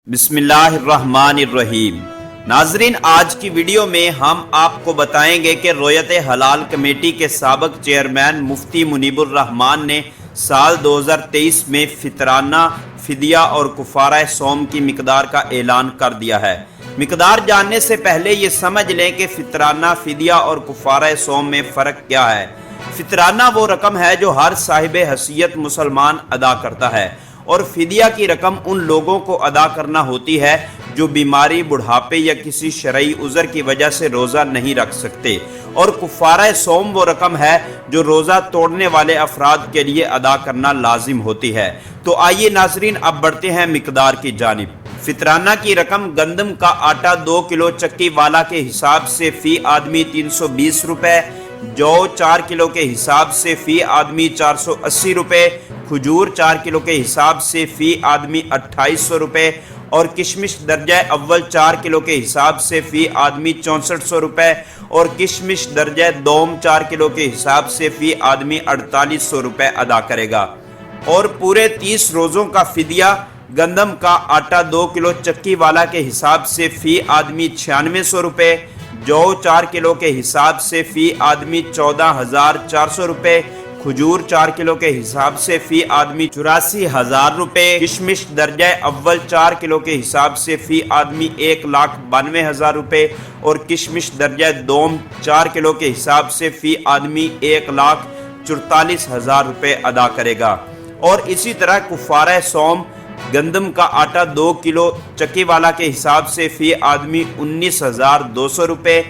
بسم اللہ الرحمن الرحیم۔ ناظرین، آج کی ویڈیو میں ہم آپ کو بتائیں گے کہ رویت حلال کمیٹی کے سابق چیئرمین مفتی منیب الرحمان نے سال 2023 میں فطرانہ فدیہ اور کفارہ صوم کی مقدار کا اعلان کر دیا ہے۔ مقدار جاننے سے پہلے یہ سمجھ لیں کہ فطرانہ فدیہ اور کفارہ صوم میں فرق کیا ہے۔ فطرانہ وہ رقم ہے جو ہر صاحب حیثیت مسلمان ادا کرتا ہے، اور فدیہ کی رقم ان لوگوں کو ادا کرنا ہوتی ہے جو بیماری، بڑھاپے یا کسی شرعی عذر کی وجہ سے روزہ نہیں رکھ سکتے، اور کفارہ صوم وہ رقم ہے جو روزہ توڑنے والے افراد کے لیے ادا کرنا لازم ہوتی ہے۔ تو آئیے ناظرین، اب بڑھتے ہیں مقدار کی جانب۔ فطرانہ کی رقم گندم کا آٹا 2 کلو چکی والا کے حساب سے فی آدمی 320 روپے، جو 4 کلو کے حساب سے فی آدمی 480 روپے، کھجور 4 کلو کے حساب سے فی آدمی 2800 روپے، اور کشمش درجہ اول 4 کلو کے حساب سے فی آدمی 6400 روپے، اور کشمش درجہ دوم 4 کلو کے حساب سے فی آدمی 4800 روپے ادا کرے گا۔ اور پورے 30 روزوں کا فدیہ گندم کا آٹا 2 کلو چکی والا کے حساب سے فی آدمی 9600 روپے، جو 4 کلو کے حساب سے فی آدمی 14400 روپے، کھجور 4 کلو کے حساب سے فی آدمی 84000 روپے، کشمش درجہ اول 4 کلو کے حساب سے فی آدمی 1,92,000 روپے، اور کشمش درجہ دوم 4 کلو کے حساب سے فی آدمی 1,44,000 روپے ادا کرے گا۔ اور اسی طرح کفارہ صوم گندم کا آٹا 2 کلو چکی والا کے حساب سے فی آدمی 19,200 روپے،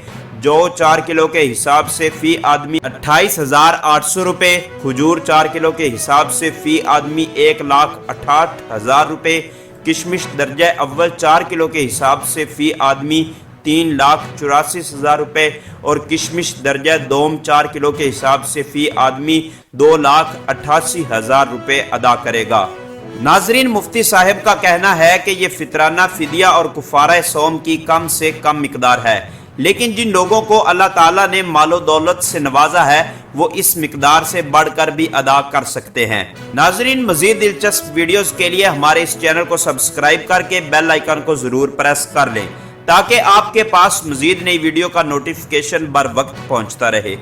جو 4 کلو کے حساب سے فی آدمی 28,800 روپے، کھجور 4 کلو کے حساب سے فی آدمی 1,68,000 روپے، کشمش درجہ اول 4 کلو کے حساب سے فی آدمی 3,84,000 روپے، اور کشمش درجہ دوم 4 کلو کے حساب سے فی آدمی 2,88,000 روپے ادا کرے گا۔ ناظرین، مفتی صاحب کا کہنا ہے کہ یہ فطرانہ فدیہ اور کفارہ صوم کی کم سے کم مقدار ہے، لیکن جن لوگوں کو اللہ تعالیٰ نے مال و دولت سے نوازا ہے وہ اس مقدار سے بڑھ کر بھی ادا کر سکتے ہیں۔ ناظرین، مزید دلچسپ ویڈیوز کے لیے ہمارے اس چینل کو سبسکرائب کر کے بیل آئیکن کو ضرور پریس کر لیں تاکہ آپ کے پاس مزید نئی ویڈیو کا نوٹیفیکیشن بر وقت پہنچتا رہے۔